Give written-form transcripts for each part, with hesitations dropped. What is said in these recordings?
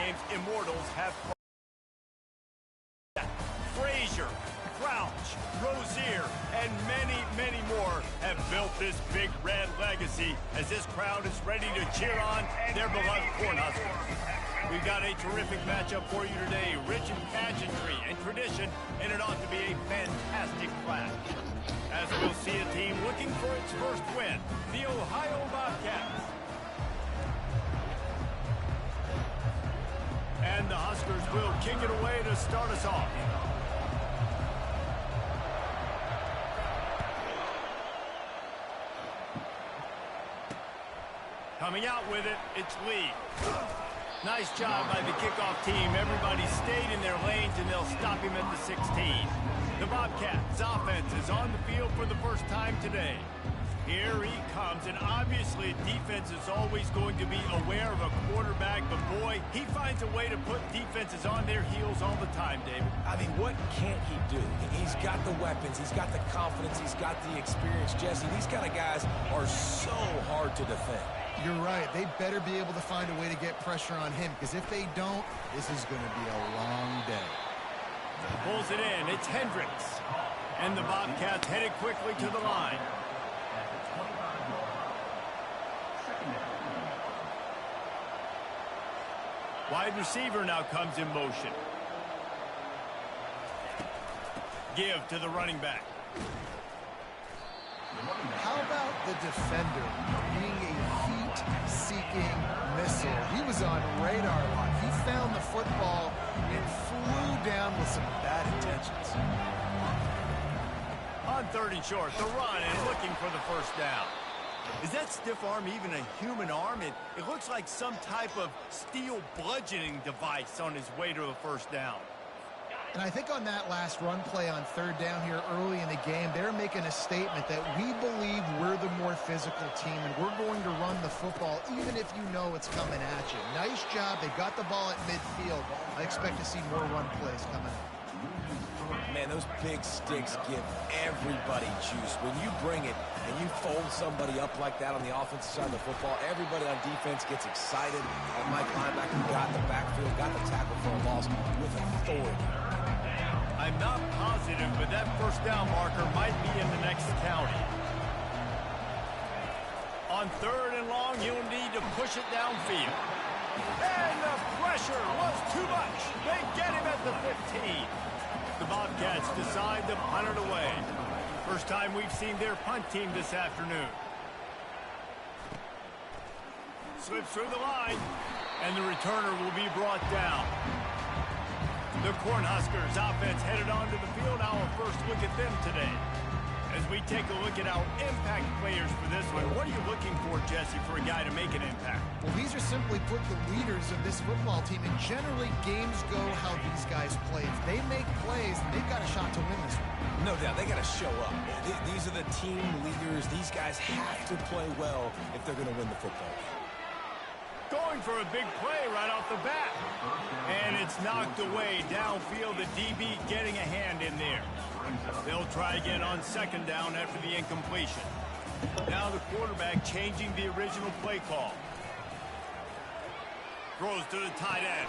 game's immortals have Frazier, Crouch, Rozier, and many, many more have built this Big Red legacy as this crowd is ready to cheer on their beloved Cornhuskers. We've got a terrific matchup for you today, rich in pageantry and tradition, and it ought to be a fantastic clash. As we'll see a team looking for its first win, the Ohio Bobcats. And the Huskers will kick it away to start us off. Coming out with it, it's Lee. Nice job by the kickoff team. Everybody stayed in their lanes, and they'll stop him at the 16. The Bobcats' offense is on the field for the first time today. Here he comes, and obviously defense is always going to be aware of a quarterback, but boy, he finds a way to put defenses on their heels all the time, David. I mean, what can't he do? He's got the weapons, he's got the confidence, he's got the experience. Jesse, these kind of guys are so hard to defend. You're right. They better be able to find a way to get pressure on him, because if they don't, this is going to be a long day. Pulls it in. It's Hendricks. And the Bobcats headed quickly to the line. Wide receiver now comes in motion. Give to the running back. How about the defender being a heat-seeking missile? He was on radar lock. He found the football and flew down with some bad intentions. On 3rd and short, the run and looking for the first down. Is that stiff arm even a human arm? It looks like some type of steel bludgeoning device on his way to a first down. And I think on that last run play on 3rd down here early in the game, they're making a statement that we believe we're the more physical team and we're going to run the football even if you know it's coming at you. Nice job. They got the ball at midfield. I expect to see more run plays coming up. Man, those big sticks give everybody juice. When you bring it and you fold somebody up like that on the offensive side of the football, everybody on defense gets excited. And Mike linebacker got the backfield, got the tackle for a loss with authority. I'm not positive, but that first down marker might be in the next county. On 3rd and long, you'll need to push it downfield. And the pressure was too much. They get him at the 15. The Bobcats decide to punt it away. First time we've seen their punt team this afternoon. Slips through the line, and the returner will be brought down. The Cornhuskers offense headed onto the field. Our first look at them today. As we take a look at our impact players for this one, what are you looking for, Jesse, for a guy to make an impact? Well, these are simply put the leaders of this football team, and generally games go how these guys play. If they make plays, they've got a shot to win this one. No doubt, they got to show up. These are the team leaders. These guys have to play well if they're going to win the football game. Going for a big play right off the bat. And it's knocked away downfield. The DB getting a hand in there. They'll try again on 2nd down after the incompletion. Now the quarterback changing the original play call. Throws to the tight end.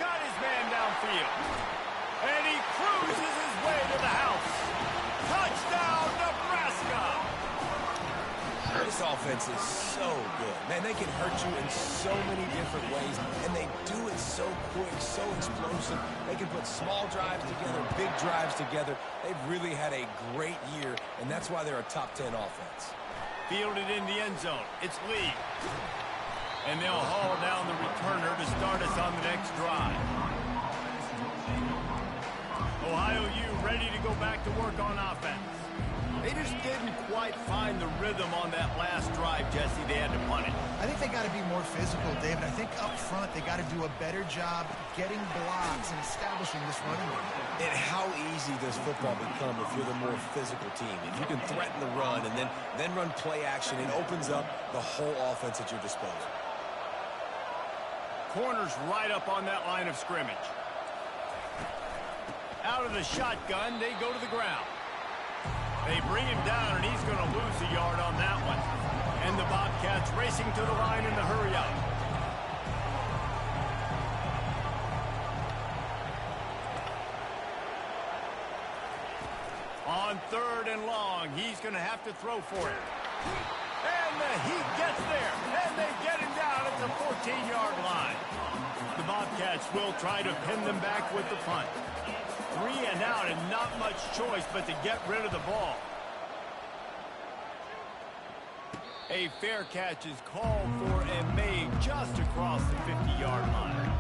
Got his man downfield. And he cruises his way to the house. Touchdown, Nebraska! This offense is so good. Man, they can hurt you in so many different ways, and they do it so quick, so explosive. They can put small drives together, big drives together. They've really had a great year, and that's why they're a top 10 offense. Fielded in the end zone. It's Lee. And they'll haul down the returner to start us on the next drive. Ohio U ready to go back to work on offense. They just didn't quite find the rhythm on that last drive, Jesse. They had to punt it. I think they got to be more physical, David. I think up front they got to do a better job getting blocks and establishing this running game. And how easy does football become if you're the more physical team? If you can threaten the run and then run play action, it opens up the whole offense at your disposal. Corners right up on that line of scrimmage. Out of the shotgun, they go to the ground. They bring him down, and he's going to lose a yard on that one. And the Bobcats racing to the line in the hurry up. On 3rd and long, he's going to have to throw for it. And the Heat gets there, and they get him down at the 14-yard line. The Bobcats will try to pin them back with the punt. 3 and out, and not much choice but to get rid of the ball. A fair catch is called for and made just across the 50-yard line.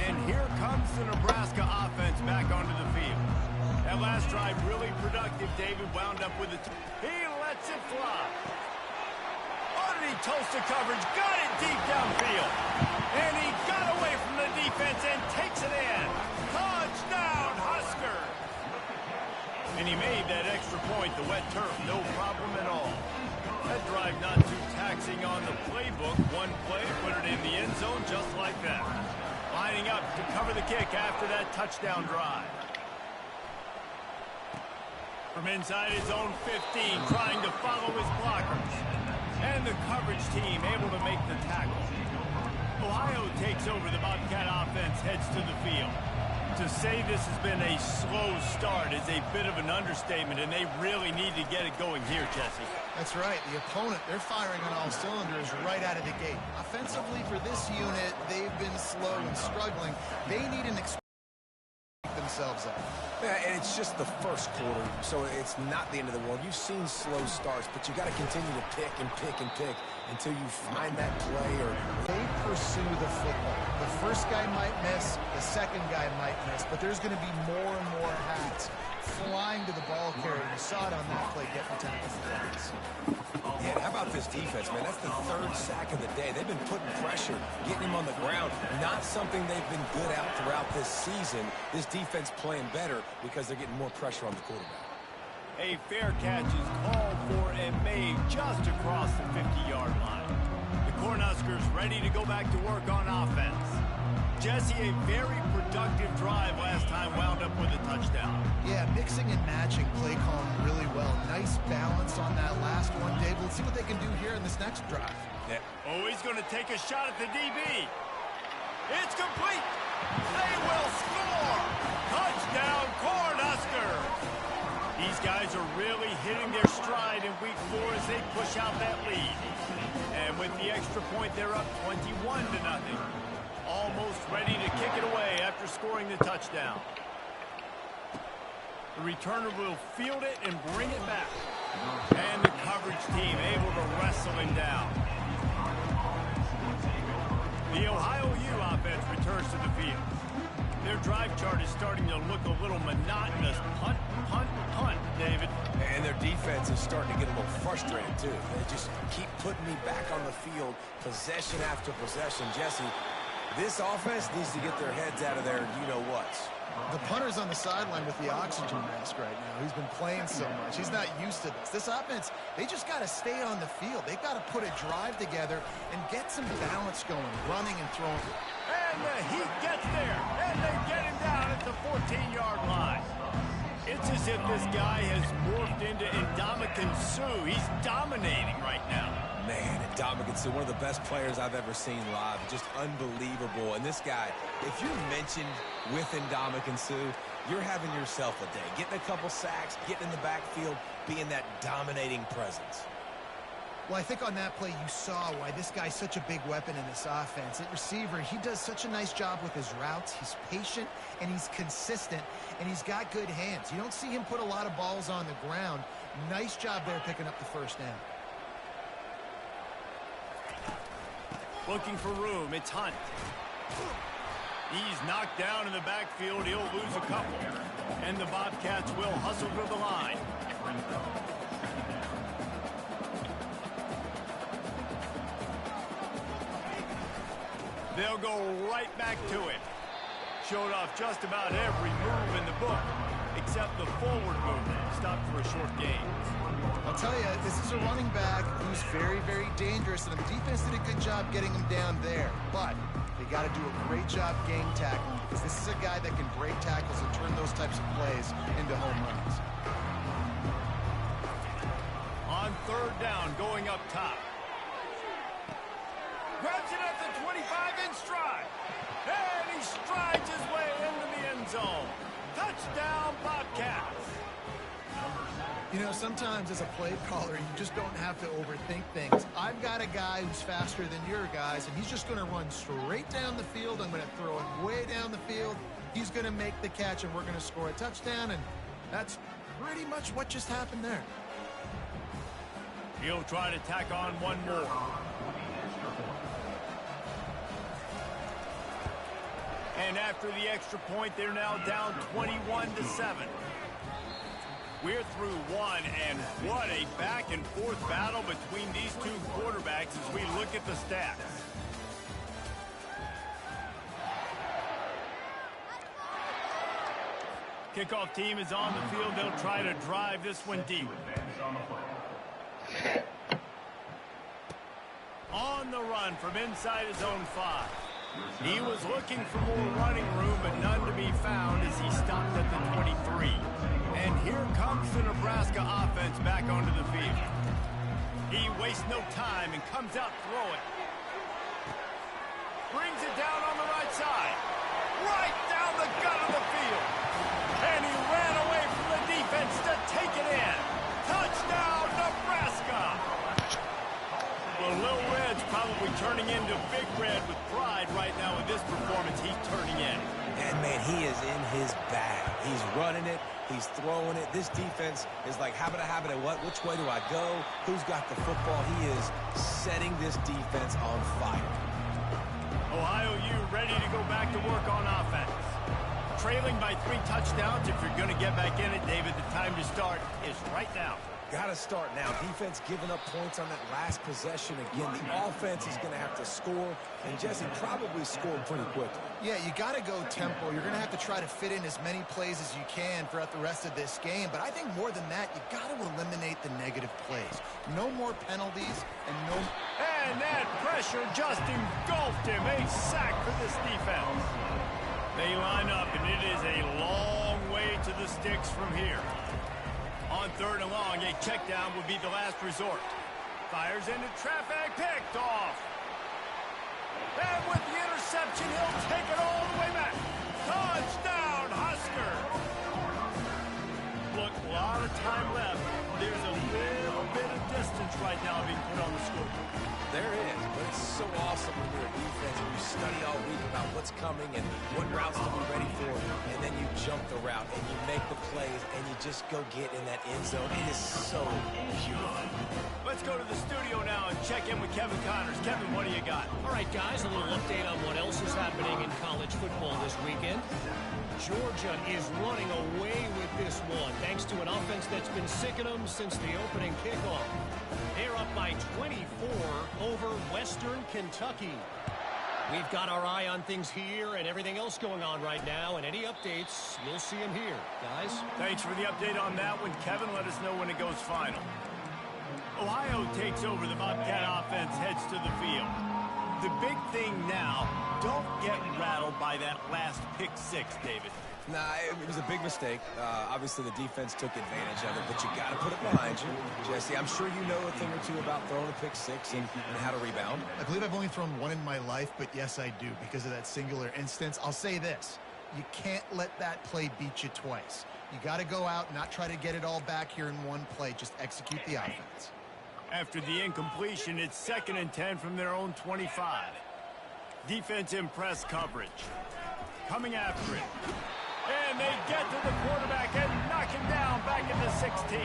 And here comes the Nebraska offense back onto the field. That last drive really productive. David wound up with it. He lets it fly. Underneath toasted coverage, got it deep downfield. And he got away from the defense and takes it in. Touchdown, Husker! And he made that extra point, the wet turf, no problem at all. That drive not too taxing on the playbook. One play, put it in the end zone just like that. Lining up to cover the kick after that touchdown drive. From inside his own 15, trying to follow his blockers. And the coverage team able to make the tackle. Ohio takes over. The Bobcat offense heads to the field. To say this has been a slow start is a bit of an understatement, and they really need to get it going here, Jesse. That's right. The opponent, they're firing on all cylinders right out of the gate. Offensively, for this unit, they've been slow and struggling. They need an themselves up. Yeah, and it's just the first quarter, so it's not the end of the world. You've seen slow starts, but you got to continue to pick and pick and pick until you find that play. Or they pursue the football. The first guy might miss, the second guy might miss, but there's going to be more and more hats flying to the ball carrier. You saw it on that play, getting tackled for points. Yeah, how about this defense, man? That's the 3rd sack of the day. They've been putting pressure, getting him on the ground. Not something they've been good at throughout this season. This defense playing better because they're getting more pressure on the quarterback. A fair catch is called for and made just across the 50-yard line. The Cornhuskers ready to go back to work on offense. Jesse, a very productive drive last time, wound up with a touchdown. Yeah, mixing and matching play calling really well. Nice balance on that last one, Dave. Let's see what they can do here in this next drive. Yeah. Oh, he's going to take a shot at the DB. It's complete. They will score. Touchdown, Cornhuskers. These guys are really hitting their stride in week 4 as they push out that lead. And with the extra point, they're up 21-0. Almost ready to kick it away after scoring the touchdown. The returner will field it and bring it back. And the coverage team able to wrestle him down. The Ohio U offense returns to the field. Their drive chart is starting to look a little monotonous. Punt, punt, punt, David. And their defense is starting to get a little frustrated, too. They just keep putting me back on the field, possession after possession. Jesse, this offense needs to get their heads out of their you-know-whats. The punter's on the sideline with the oxygen mask right now. He's been playing so much. He's not used to this. This offense, they just got to stay on the field. They've got to put a drive together and get some balance going, running and throwing. And the Heat gets there, and they get him down at the 14-yard line. It's as if this guy has morphed into Ndamukong Suh. He's dominating right now. Man, Ndamukong Suh, one of the best players I've ever seen live. Just unbelievable. And this guy, if you're mentioned with Ndamukong Suh, you're having yourself a day. Getting a couple sacks, getting in the backfield, being that dominating presence. Well, I think on that play you saw why this guy's such a big weapon in this offense. At receiver, he does such a nice job with his routes. He's patient, and he's consistent, and he's got good hands. You don't see him put a lot of balls on the ground. Nice job there picking up the first down. Looking for room, it's Hunt. He's knocked down in the backfield. He'll lose a couple. And the Bobcats will hustle to the line. They'll go right back to it. Showed off just about every move in the book, except the forward movement. Stopped for a short gain. I'll tell you, this is a running back who's very, very dangerous, and the defense did a good job getting him down there. But they got to do a great job game tackling, because this is a guy that can break tackles and turn those types of plays into home runs. On 3rd down, going up top. Grabs it at the 25 in stride. And he strides his way into the end zone. Touchdown, Bobcats. You know, sometimes as a play caller, you just don't have to overthink things. I've got a guy who's faster than your guys, and he's just going to run straight down the field. I'm going to throw it way down the field. He's going to make the catch, and we're going to score a touchdown, and that's pretty much what just happened there. He'll try to tack on one more. And after the extra point, they're now down 21-7. We're through one, and what a back-and-forth battle between these two quarterbacks as we look at the stats. Kickoff team is on the field. They'll try to drive this one deep. On the run from inside his own 5. He was looking for more running room, but none to be found as he stopped at the 23. And here comes the Nebraska offense back onto the field. He wastes no time and comes out throwing. Brings it down on the right side. Right down the gut of the field. And he ran away from the defense to take it in. Touchdown, Nebraska! Well, Lil Red's probably turning into Big Red with pride right now with this performance he's turning in. And, man, he is in his bag. He's running it. He's throwing it. This defense is like, habit, what? Which way do I go? Who's got the football? He is setting this defense on fire. Ohio U ready to go back to work on offense. Trailing by 3 touchdowns. If you're going to get back in it, David, the time to start is right now. Got to start now. Defense giving up points on that last possession. Again, the offense is going to have to score, and Jesse probably scored pretty quickly. Yeah, you got to go tempo. You're going to have to try to fit in as many plays as you can throughout the rest of this game. But I think more than that, you got to eliminate the negative plays. No more penalties and no... And that pressure just engulfed him. A sack for this defense. They line up, and it is a long way to the sticks from here. On 3rd and long, a check down would be the last resort. Fires into traffic, picked off. And with the interception, he'll take it all the way back. Touchdown, Husker! Look, a lot of time left. There's a little bit of distance right now being put on the scoreboard. There is, but it's so awesome when you're a defense and you study all week about what's coming and what routes to be ready for, and then you jump the route and you make the plays and you just go get in that end zone. It is so beautiful. Let's go to the studio now and check in with Kevin Connors. Kevin, what do you got? All right, guys, a little update on what else is happening in college football this weekend. Georgia is running away with this one, thanks to an offense that's been sicking them since the opening kickoff. They're up by 24 over Western Kentucky. We've got our eye on things here and everything else going on right now, and any updates, you'll see them here. Guys? Thanks for the update on that one, Kevin. Let us know when it goes final. Ohio takes over. The Bobcat offense heads to the field. The big thing now, don't get rattled by that last pick 6, David. Nah, it was a big mistake. Obviously, the defense took advantage of it, but you got to put it behind you. Jesse, I'm sure you know a thing or two about throwing a pick 6 and how to rebound. I believe I've only thrown one in my life, but yes, I do because of that singular instance. I'll say this. You can't let that play beat you twice. You got to go out, not try to get it all back here in one play. Just execute the offense. After the incompletion, it's 2nd and 10 from their own 25. Defense in press coverage. Coming after it. And they get to the quarterback and knock him down back into 16.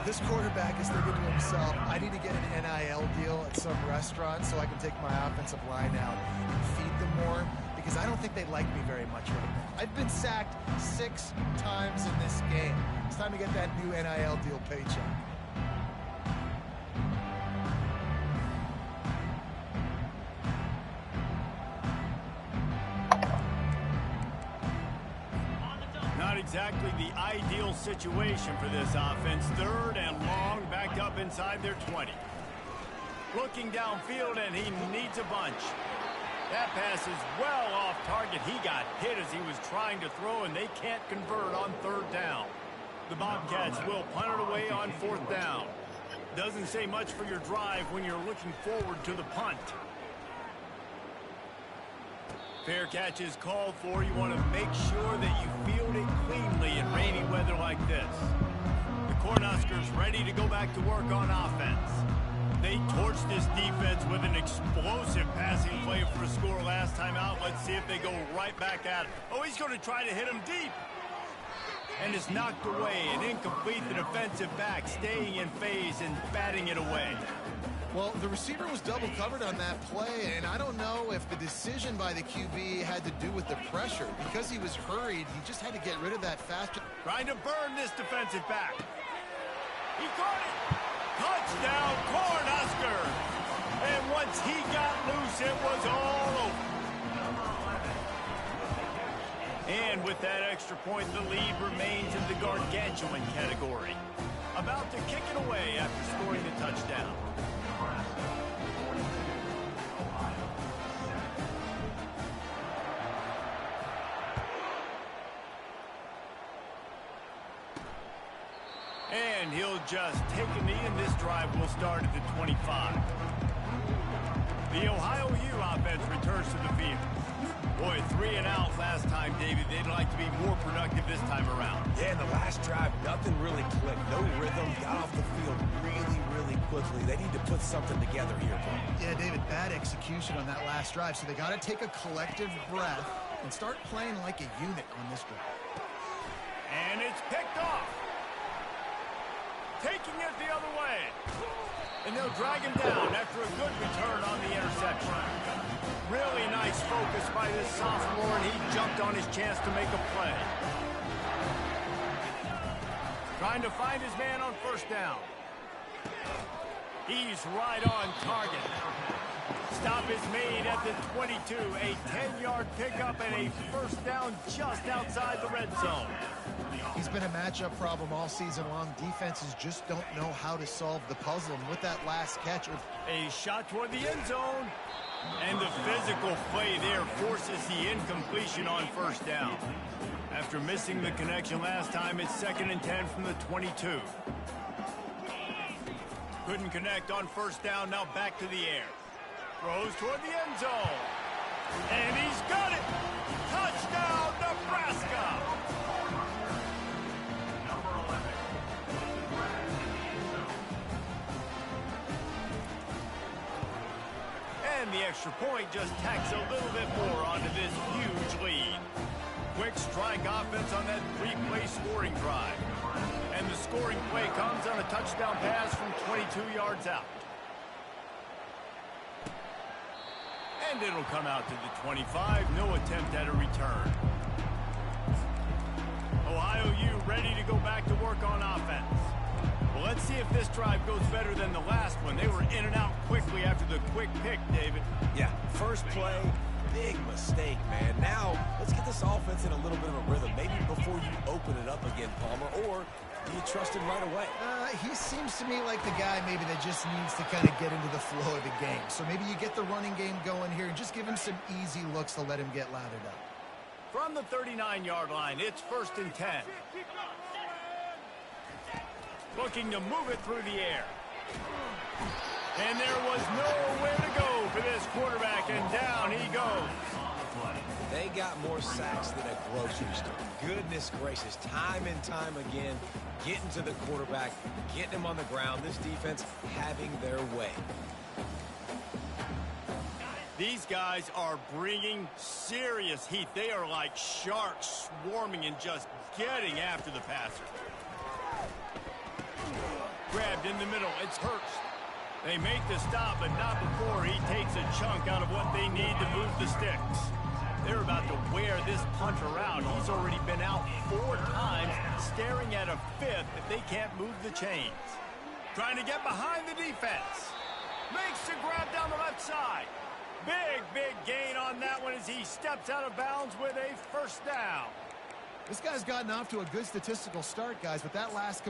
This quarterback is thinking to himself, I need to get an NIL deal at some restaurant so I can take my offensive line out and feed them more because I don't think they like me very much right now. I've been sacked 6 times in this game. It's time to get that new NIL deal paycheck. Not exactly the ideal situation for this offense. 3rd and long, backed up inside their 20. Looking downfield, and he needs a bunch. That pass is well off target. He got hit as he was trying to throw, and they can't convert on 3rd down. The Bobcats will punt it away on 4th down. Doesn't say much for your drive when you're looking forward to the punt. Fair catch is called for. You want to make sure that you field it cleanly in rainy weather like this. The Cornhuskers ready to go back to work on offense. They torched this defense with an explosive passing play for a score last time out. Let's see if they go right back at it. Oh, he's going to try to hit him deep. And it's knocked away and incomplete. The defensive back staying in phase and batting it away. Well, the receiver was double covered on that play, and I don't know if the decision by the QB had to do with the pressure. Because he was hurried, he just had to get rid of that fast. Trying to burn this defensive back. He caught it. Touchdown, Cornhuskers. And once he got loose, it was all over. And with that extra point, the lead remains in the gargantuan category. About to kick it away after scoring the touchdown. And he'll just take a knee, and this drive will start at the 25. The Ohio U offense returns to the field. Boy, 3 and out last time, David. They'd like to be more productive this time around. Yeah, in the last drive, nothing really clicked. No rhythm. Got off the field really, really quickly. They need to put something together here, Paul. Yeah, David, bad execution on that last drive. So they got to take a collective breath and start playing like a unit on this drive. And it's picked off. Taking it the other way. And they'll drag him down after a good return on the interception. Really nice focus by this sophomore, and he jumped on his chance to make a play. Trying to find his man on first down. He's right on target. Stop is made at the 22. A 10-yard pickup and a first down just outside the red zone. He's been a matchup problem all season long. Defenses just don't know how to solve the puzzle. And with that last catch, a shot toward the end zone. And the physical play there forces the incompletion on first down. After missing the connection last time, it's 2nd and 10 from the 22. Couldn't connect on first down, now back to the air. Throws toward the end zone. And he's got it! Touchdown, Nebraska! And the extra point just tacks a little bit more onto this huge lead. Quick strike offense on that 3-play scoring drive. And the scoring play comes on a touchdown pass from 22 yards out. And it'll come out to the 25. No attempt at a return. Ohio U ready to go back to work on offense. Well, let's see if this drive goes better than the last one. They were in and out quickly after the quick pick, David. Yeah, first play, big mistake, man. Now, let's get this offense in a little bit of a rhythm. Maybe before you open it up again, Palmer, or do you trust him right away? He seems to me like the guy maybe that just needs to kind of get into the flow of the game. So maybe you get the running game going here and just give him some easy looks to let him get lathered up. From the 39-yard line, it's 1st and 10. Looking to move it through the air. And there was nowhere to go for this quarterback, and down he goes. They got more sacks than a grocery store. Goodness gracious, time and time again, getting to the quarterback, getting him on the ground. This defense having their way. These guys are bringing serious heat. They are like sharks swarming and just getting after the passer. Grabbed in the middle. It's Hurst. They make the stop, but not before he takes a chunk out of what they need to move the sticks. They're about to wear this punter out. He's already been out 4 times, staring at a 5th if they can't move the chains. Trying to get behind the defense. Makes the grab down the left side. Big gain on that one as he steps out of bounds with a first down. This guy's gotten off to a good statistical start, guys, but that last